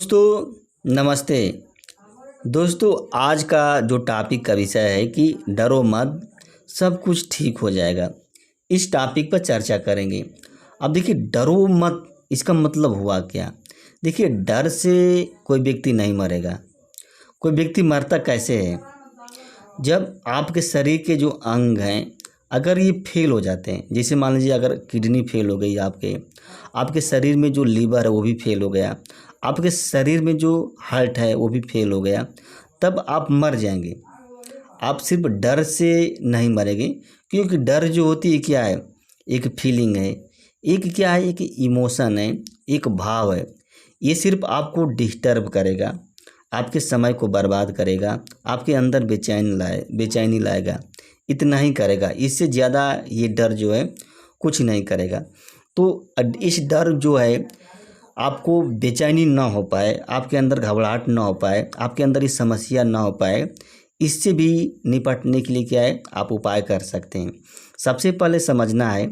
दोस्तों नमस्ते। दोस्तों आज का जो टॉपिक का विषय है कि डरो मत, सब कुछ ठीक हो जाएगा। इस टॉपिक पर चर्चा करेंगे। अब देखिए डरो मत, इसका मतलब हुआ क्या। देखिए डर से कोई व्यक्ति नहीं मरेगा। कोई व्यक्ति मरता कैसे है, जब आपके शरीर के जो अंग हैं अगर ये फेल हो जाते हैं। जैसे मान लीजिए अगर किडनी फेल हो गई, आपके शरीर में जो लीवर है वो भी फेल हो गया, आपके शरीर में जो हार्ट है वो भी फेल हो गया, तब आप मर जाएंगे। आप सिर्फ डर से नहीं मरेंगे, क्योंकि डर जो होती है क्या है, एक फीलिंग है, एक क्या है, एक इमोशन है, एक भाव है। ये सिर्फ आपको डिस्टर्ब करेगा, आपके समय को बर्बाद करेगा, आपके अंदर बेचैनी लाएगा, इतना ही करेगा। इससे ज़्यादा ये डर जो है कुछ नहीं करेगा। तो इस डर जो है आपको बेचैनी ना हो पाए, आपके अंदर घबराहट ना हो पाए, आपके अंदर ये समस्या ना हो पाए, इससे भी निपटने के लिए क्या है, आप उपाय कर सकते हैं। सबसे पहले समझना है,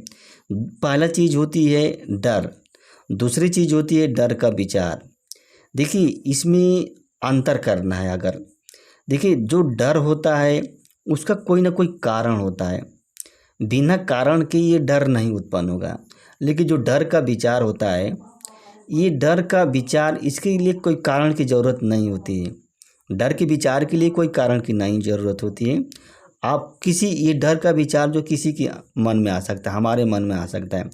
पहला चीज़ होती है डर, दूसरी चीज़ होती है डर का विचार। देखिए इसमें अंतर करना है। अगर देखिए जो डर होता है उसका कोई ना कोई कारण होता है, बिना कारण के ये डर नहीं उत्पन्न होगा। लेकिन जो डर का विचार होता है, ये डर का विचार, इसके लिए कोई कारण की ज़रूरत नहीं होती है। डर के विचार के लिए कोई कारण की नहीं ज़रूरत होती है। आप किसी, ये डर का विचार जो किसी के मन में आ सकता है, हमारे मन में आ सकता है।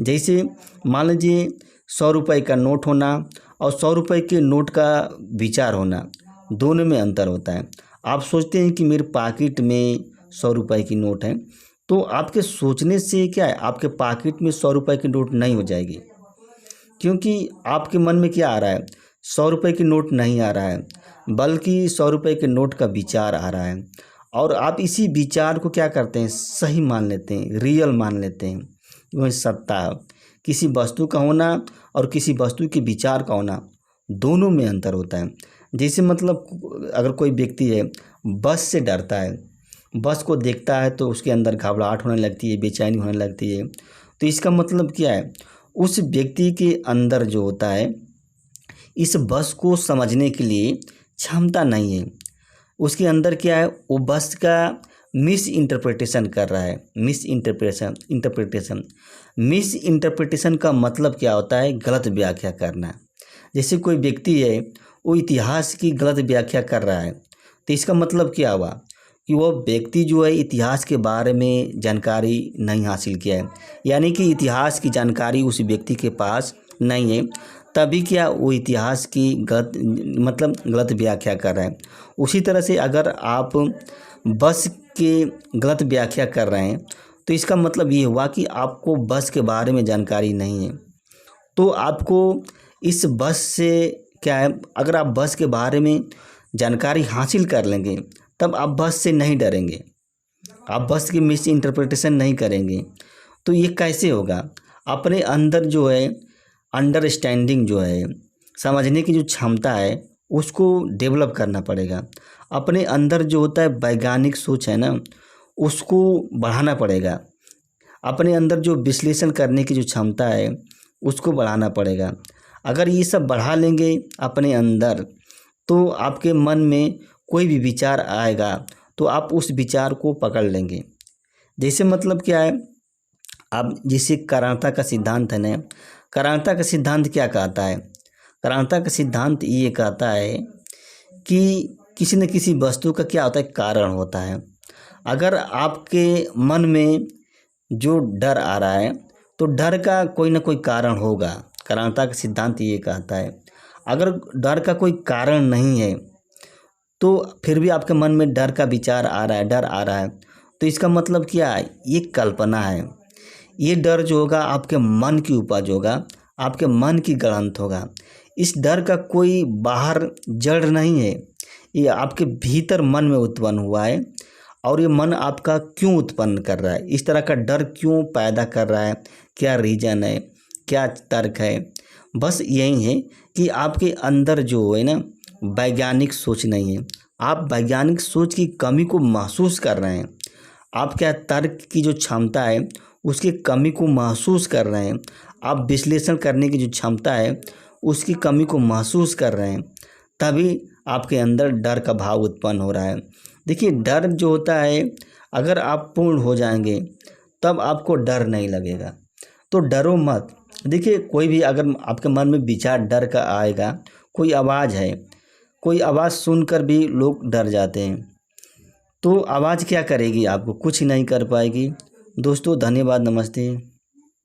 जैसे मान लीजिए 100 रुपये का नोट होना और 100 रुपये के नोट का विचार होना, दोनों में अंतर होता है। आप सोचते हैं कि मेरे पॉकेट में 100 रुपये की नोट है, तो आपके सोचने से क्या है, आपके पॉकेट में 100 रुपये की नोट नहीं हो जाएगी, क्योंकि आपके मन में क्या आ रहा है, 100 रुपये की नोट नहीं आ रहा है, बल्कि 100 रुपये के नोट का विचार आ रहा है। और आप इसी विचार को क्या करते हैं, सही मान लेते हैं, रियल मान लेते हैं। वह सत्ता, किसी वस्तु का होना और किसी वस्तु के विचार का होना, दोनों में अंतर होता है। जैसे मतलब अगर कोई व्यक्ति है, बस से डरता है, बस को देखता है तो उसके अंदर घबराहट होने लगती है, बेचैनी होने लगती है, तो इसका मतलब क्या है, उस व्यक्ति के अंदर जो होता है, इस बस को समझने के लिए क्षमता नहीं है। उसके अंदर क्या है, वो बस का मिस इंटरप्रिटेशन कर रहा है। मिस इंटरप्रिटेशन का मतलब क्या होता है, गलत व्याख्या करना। जैसे कोई व्यक्ति है, वो इतिहास की गलत व्याख्या कर रहा है, तो इसका मतलब क्या हुआ कि वो व्यक्ति जो है इतिहास के बारे में जानकारी नहीं हासिल किया है, यानी कि इतिहास की जानकारी उस व्यक्ति के पास नहीं है, तभी क्या वो इतिहास की गलत व्याख्या कर रहा है। उसी तरह से अगर आप बस के गलत व्याख्या कर रहे हैं, तो इसका मतलब ये हुआ कि आपको बस के बारे में जानकारी नहीं है। तो आपको इस बस से क्या है, अगर आप बस के बारे में जानकारी हासिल कर लेंगे, तब आप बस से नहीं डरेंगे, आप बस की मिस इंटरप्रिटेशन नहीं करेंगे। तो ये कैसे होगा, अपने अंदर जो है अंडरस्टैंडिंग जो है, समझने की जो क्षमता है, उसको डेवलप करना पड़ेगा। अपने अंदर जो होता है वैज्ञानिक सोच है ना, उसको बढ़ाना पड़ेगा। अपने अंदर जो विश्लेषण करने की जो क्षमता है, उसको बढ़ाना पड़ेगा। अगर ये सब बढ़ा लेंगे अपने अंदर, तो आपके मन में कोई भी विचार आएगा तो आप उस विचार को पकड़ लेंगे। जैसे मतलब क्या है, आप जिसे करांता का सिद्धांत है ना, करांता का सिद्धांत क्या कहता है, करांता का सिद्धांत ये कहता है कि किसी न किसी वस्तु का क्या होता है, कारण होता है। अगर आपके मन में जो डर आ रहा है, तो डर का कोई ना कोई कारण होगा। करांता का सिद्धांत ये कहता है, अगर डर का कोई कारण नहीं है, तो फिर भी आपके मन में डर का विचार आ रहा है, डर आ रहा है, तो इसका मतलब क्या है, ये कल्पना है। ये डर जो होगा आपके मन की उपज होगा, आपके मन की गढ़ंत होगा। इस डर का कोई बाहर जड़ नहीं है, ये आपके भीतर मन में उत्पन्न हुआ है। और ये मन आपका क्यों उत्पन्न कर रहा है, इस तरह का डर क्यों पैदा कर रहा है, क्या रीज़न है, क्या तर्क है। बस यही है कि आपके अंदर जो है ना वैज्ञानिक सोच नहीं है, आप वैज्ञानिक सोच की कमी को महसूस कर रहे हैं। आप क्या तर्क की जो क्षमता है उसकी कमी को महसूस कर रहे हैं। आप विश्लेषण करने की जो क्षमता है उसकी कमी को महसूस कर रहे हैं, तभी आपके अंदर डर का भाव उत्पन्न हो रहा है। देखिए, डर जो होता है, अगर आप पूर्ण हो जाएंगे तब आपको डर नहीं लगेगा। तो डरो मत। देखिए, कोई भी अगर आपके मन में विचार डर का आएगा, कोई आवाज़ है, कोई आवाज़ सुनकर भी लोग डर जाते हैं। तो आवाज़ क्या करेगी आपको? कुछ नहीं कर पाएगी। दोस्तों, धन्यवाद, नमस्ते।